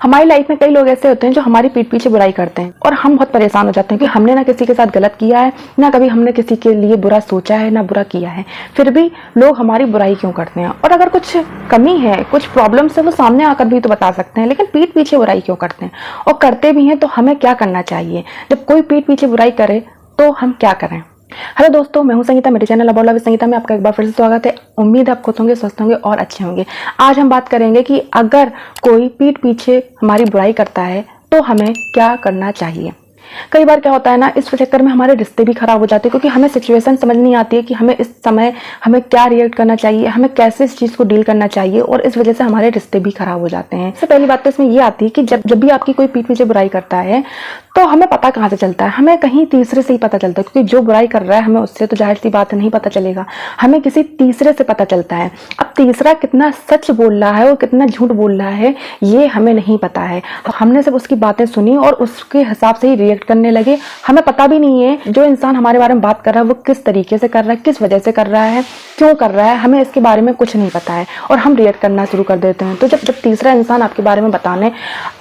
हमारी लाइफ में कई लोग ऐसे होते हैं जो हमारी पीठ पीछे बुराई करते हैं और हम बहुत परेशान हो जाते हैं कि हमने ना किसी के साथ गलत किया है, ना कभी हमने किसी के लिए बुरा सोचा है, ना बुरा किया है, फिर भी लोग हमारी बुराई क्यों करते हैं। और अगर कुछ कमी है, कुछ प्रॉब्लम्स है, वो सामने आकर भी तो बता सकते हैं, लेकिन पीठ पीछे बुराई क्यों करते हैं। और करते भी हैं तो हमें क्या करना चाहिए जब कोई पीठ पीछे बुराई करे, तो हम क्या करें। हेलो दोस्तों, मैं हूं संगीता, मेरे channel about love with Sangeeta में आपका एक बार फिर से स्वागत है। उम्मीद है आप खुश होंगे, स्वस्थ होंगे और अच्छे होंगे। आज हम बात करेंगे कि अगर कोई पीठ पीछे हमारी बुराई करता है तो हमें क्या करना चाहिए। कई बार क्या होता है ना, इस चक्कर में हमारे रिश्ते भी खराब हो जाते हैं, क्योंकि हमें सिचुएशन समझ नहीं आती है कि हमें इस समय हमें क्या रिएक्ट करना चाहिए, हमें कैसे इस चीज़ को डील करना चाहिए, और इस वजह से हमारे रिश्ते भी खराब हो जाते हैं। सबसे पहली बात तो इसमें ये आती है कि जब भी आपकी कोई पीठ पीछे बुराई करता है तो हमें पता कहाँ से चलता है, हमें कहीं तीसरे से ही पता चलता है, क्योंकि जो बुराई कर रहा है हमें उससे तो जाहिर सी बात नहीं पता चलेगा, हमें किसी तीसरे से पता चलता है। अब तीसरा कितना सच बोल रहा है और कितना झूठ बोल रहा है ये हमें नहीं पता है। हमने सिर्फ उसकी बातें सुनी और उसके हिसाब से ही रिएक्ट करने लगे। हमें पता भी नहीं है जो इंसान हमारे बारे में बात कर रहा है वो किस तरीके से कर रहा है, किस वजह से कर रहा है, क्यों कर रहा है, हमें इसके बारे में कुछ नहीं पता है और हम रिएक्ट करना शुरू कर देते हैं। तो जब तीसरा इंसान आपके बारे में बताने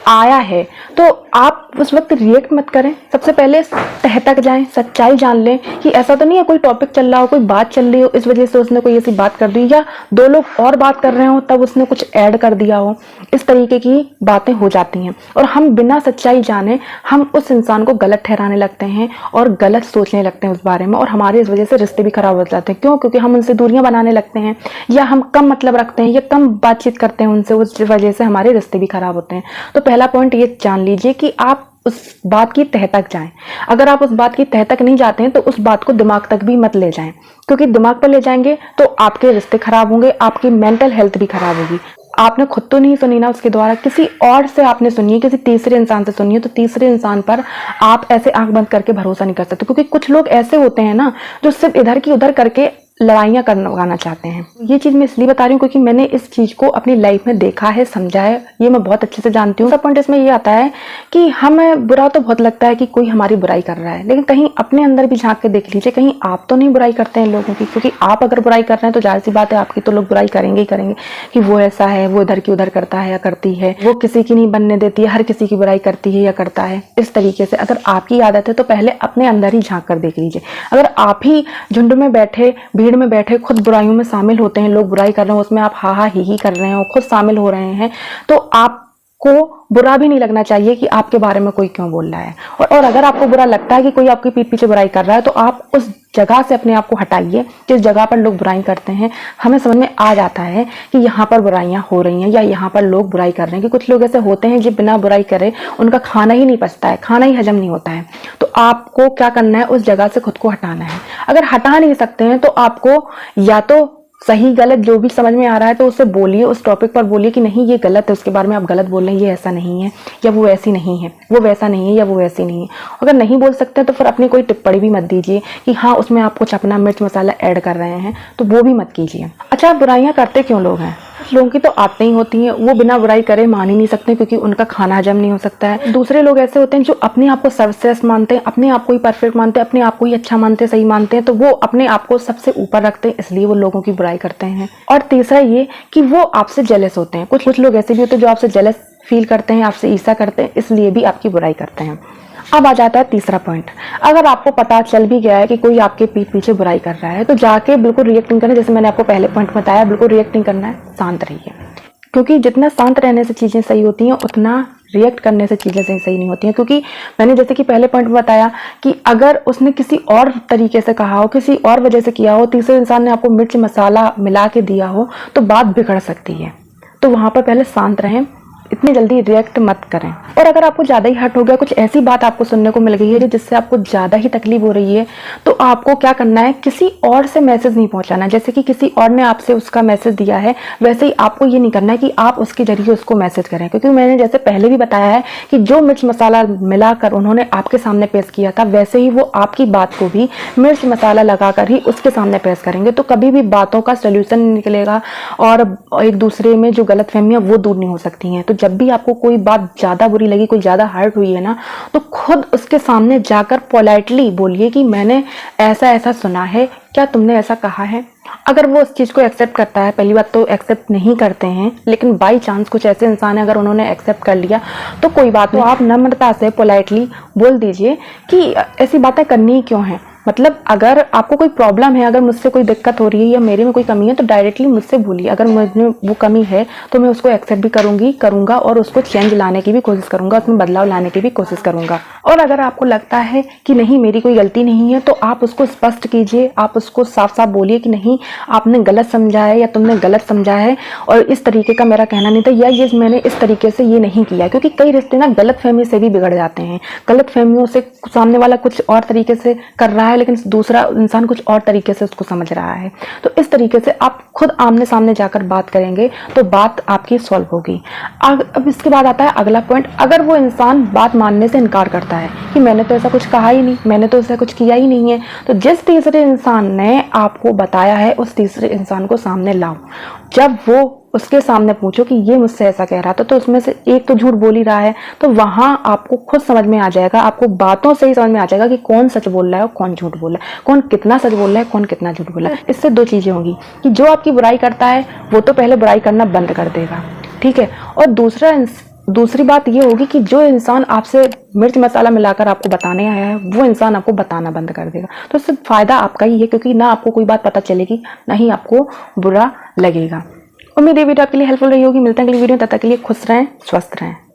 आया है तो आप उस वक्त रिएक्ट मत करें। सबसे पहले तह तक जाएं, सच्चाई जान लें कि ऐसा तो नहीं है कोई टॉपिक चल रहा हो, कोई बात चल रही हो, इस वजह से उसने कोई ऐसी बात कर दी, या दो लोग और बात कर रहे हो तब उसने कुछ ऐड कर दिया हो। इस तरीके की बातें हो जाती हैं और हम बिना सच्चाई जाने हम उस इंसान को गलत ठहराने लगते हैं और गलत सोचने लगते हैं उस बारे में, और हमारे इस वजह से रिश्ते भी खराब हो जाते हैं। क्यों? क्योंकि हम उनसे दूरियां बनाने लगते हैं, या हम कम मतलब रखते हैं, या कम बातचीत करते हैं उनसे, उस वजह से हमारे रिश्ते भी खराब होते हैं। तो पहला पॉइंट ये जान लीजिए कि आप उस बात की तह तक जाएं। अगर आप उस बात की तह तक नहीं जाते हैं तो उस बात को दिमाग तक भी मत ले जाएं, क्योंकि दिमाग पर ले जाएंगे तो आपके रिश्ते खराब होंगे, आपकी मेंटल हेल्थ भी खराब होगी। आपने खुद तो नहीं सुनी ना, उसके द्वारा किसी और से आपने सुनी है, किसी तीसरे इंसान से सुनी है, तो तीसरे इंसान पर आप ऐसे आंख बंद करके भरोसा नहीं कर सकते, क्योंकि कुछ लोग ऐसे होते हैं ना जो सिर्फ इधर की उधर करके लड़ाइयाँ करवाना चाहते हैं। ये चीज़ मैं इसलिए बता रही हूँ क्योंकि मैंने इस चीज़ को अपनी लाइफ में देखा है, समझा है, ये मैं बहुत अच्छे से जानती हूँ। सब पॉइंट इसमें ये आता है कि हमें बुरा तो बहुत लगता है कि कोई हमारी बुराई कर रहा है, लेकिन कहीं अपने अंदर भी झांक के देख लीजिए, कहीं आप तो नहीं बुराई करते हैं लोगों की। क्योंकि आप अगर बुराई कर रहे हैं तो जाहिर सी बात है आपकी तो लोग बुराई करेंगे ही करेंगे कि वो ऐसा है, वो इधर की उधर करता है या करती है, वो किसी की नहीं बनने देती है, हर किसी की बुराई करती है या करता है। इस तरीके से अगर आपकी आदत है तो पहले अपने अंदर ही झांक कर देख लीजिए। अगर आप ही झुंड में बैठे, भीड़ में बैठे खुद बुराइयों में शामिल होते हैं, लोग बुराई कर रहे हैं उसमें आप हा हा ही कर रहे हैं और खुद शामिल हो रहे हैं, तो आपको बुरा भी नहीं लगना चाहिए कि आपके बारे में कोई क्यों बोल रहा है। और अगर आपको बुरा लगता है कि कोई आपकी पीठ पीछे बुराई कर रहा है तो आप उस जगह से अपने आप को हटाइए जिस जगह पर लोग बुराई करते हैं। हमें समझ में आ जाता है कि यहाँ पर बुराइयां हो रही हैं या यहाँ पर लोग बुराई कर रहे हैं, कि कुछ लोग ऐसे होते हैं जो बिना बुराई करे उनका खाना ही नहीं पचता है, खाना ही हजम नहीं होता है। तो आपको क्या करना है, उस जगह से खुद को हटाना है। अगर हटा नहीं सकते हैं तो आपको या तो सही गलत जो भी समझ में आ रहा है तो उससे बोलिए, उस टॉपिक पर बोलिए कि नहीं ये गलत है, उसके बारे में आप गलत बोल रहे हैं, ये ऐसा नहीं है, या वो ऐसी नहीं है, वो वैसा नहीं है, या वो वैसी नहीं है। अगर नहीं बोल सकते तो फिर अपनी कोई टिप्पणी भी मत दीजिए कि हाँ उसमें आप कुछ अपना मिर्च मसाला ऐड कर रहे हैं, तो वो भी मत कीजिए। अच्छा, बुराइयां करते क्यों लोग हैं? लोगों की तो आते ही होती हैं, वो बिना बुराई करे मान ही नहीं सकते क्योंकि उनका खाना हजम नहीं हो सकता है। दूसरे लोग ऐसे होते हैं जो अपने आप को सर्वश्रेष्ठ मानते हैं, अपने आप को ही परफेक्ट मानते हैं, अपने आप को ही अच्छा मानते हैं, सही मानते हैं, तो वो अपने आप को सबसे ऊपर रखते हैं, इसलिए वो लोगों की बुराई करते हैं। और तीसरा ये कि वो आपसे जेलस होते हैं। कुछ लोग ऐसे भी होते हैं जो आपसे जेलस फील करते हैं, आपसे ईर्ष्या करते हैं, इसलिए भी आपकी बुराई करते हैं। अब आ जाता है तीसरा पॉइंट। अगर आपको पता चल भी गया है कि कोई आपके पीठ पीछे बुराई कर रहा है तो जाके बिल्कुल रिएक्ट नहीं करना, जैसे मैंने आपको पहले पॉइंट बताया, बिल्कुल रिएक्ट नहीं करना है, शांत रहिए। क्योंकि जितना शांत रहने से चीज़ें सही होती हैं उतना रिएक्ट करने से चीज़ें सही नहीं होती हैं। क्योंकि मैंने जैसे कि पहले पॉइंट में बताया कि अगर उसने किसी और तरीके से कहा हो, किसी और वजह से किया हो, तीसरे इंसान ने आपको मिर्च मसाला मिला के दिया हो, तो बात बिगड़ सकती है। तो वहाँ पर पहले शांत रहें, इतनी जल्दी रिएक्ट मत करें। और अगर आपको ज़्यादा ही हर्ट हो गया, कुछ ऐसी बात आपको सुनने को मिल गई है जिससे आपको ज़्यादा ही तकलीफ हो रही है, तो आपको क्या करना है, किसी और से मैसेज नहीं पहुंचाना। जैसे कि किसी और ने आपसे उसका मैसेज दिया है, वैसे ही आपको ये नहीं करना है कि आप उसके जरिए उसको मैसेज करें। क्योंकि मैंने जैसे पहले भी बताया है कि जो मिर्च मसाला मिलाकर उन्होंने आपके सामने पेश किया था, वैसे ही वो आपकी बात को भी मिर्च मसाला लगाकर ही उसके सामने पेश करेंगे। तो कभी भी बातों का सोल्यूशन नहीं निकलेगा और एक दूसरे में जो गलतफहमियां वो दूर नहीं हो सकती हैं। तो जब भी आपको कोई बात ज़्यादा बुरी लगी, कोई ज़्यादा हर्ट हुई है ना, तो खुद उसके सामने जाकर पोलाइटली बोलिए कि मैंने ऐसा ऐसा सुना है, क्या तुमने ऐसा कहा है। अगर वो उस चीज़ को एक्सेप्ट करता है, पहली बात तो एक्सेप्ट नहीं करते हैं, लेकिन बाई चांस कुछ ऐसे इंसान है अगर उन्होंने एक्सेप्ट कर लिया तो कोई बात नहीं, आप नम्रता से पोलाइटली बोल दीजिए कि ऐसी बातें करनी ही क्यों है। मतलब अगर आपको कोई प्रॉब्लम है, अगर मुझसे कोई दिक्कत हो रही है या मेरे में कोई कमी है तो डायरेक्टली मुझसे बोलिए। अगर मुझमें वो कमी है तो मैं उसको एक्सेप्ट भी करूँगा और उसको चेंज लाने की भी कोशिश करूँगा, उसमें बदलाव लाने की भी कोशिश करूँगा। और अगर आपको लगता है कि नहीं मेरी कोई गलती नहीं है तो आप उसको स्पष्ट कीजिए, आप उसको साफ साफ बोलिए कि नहीं आपने गलत समझा है या तुमने गलत समझा है और इस तरीके का मेरा कहना नहीं था, या ये मैंने इस तरीके से ये नहीं किया। क्योंकि कई रिश्ते ना गलत फहमी से भी बिगड़ जाते हैं। गलत फहमियों से सामने वाला कुछ और तरीके से कर रहा है लेकिन दूसरा इंसान कुछ और तरीके से उसको समझ रहा है। तो इस तरीके से आप खुद आमने सामने जाकर बात करेंगे तो बात आपकी सॉल्व होगी। अब इसके बाद आता है अगला पॉइंट, अगर वो इंसान बात मानने से इनकार करता है कि मैंने तो ऐसा कुछ कहा ही नहीं, मैंने तो ऐसा कुछ किया ही नहीं है, तो जिस तीसरे इंसान ने आपको बताया है उस तीसरे इंसान को सामने लाओ। जब वो उसके सामने पूछो कि ये मुझसे ऐसा कह रहा था, तो उसमें से एक तो झूठ बोल ही रहा है, तो वहां आपको खुद समझ में आ जाएगा, आपको बातों से ही समझ में आ जाएगा कि कौन सच बोल रहा है और कौन झूठ बोल रहा है, कौन कितना सच बोल रहा है, कौन कितना झूठ बोल रहा है। इससे दो चीजें होंगी कि जो आपकी बुराई करता है वो तो पहले बुराई करना बंद कर देगा, ठीक है, और दूसरी बात ये होगी कि जो इंसान आपसे मिर्च मसाला मिलाकर आपको बताने आया है वो इंसान आपको बताना बंद कर देगा। तो इससे फायदा आपका ही है, क्योंकि ना आपको कोई बात पता चलेगी ना ही आपको बुरा लगेगा। उम्मीद है वीडियो आपके लिए हेल्पफुल रही होगी। मिलते हैं अगली वीडियो, तब तक के लिए खुश रहें, स्वस्थ रहें।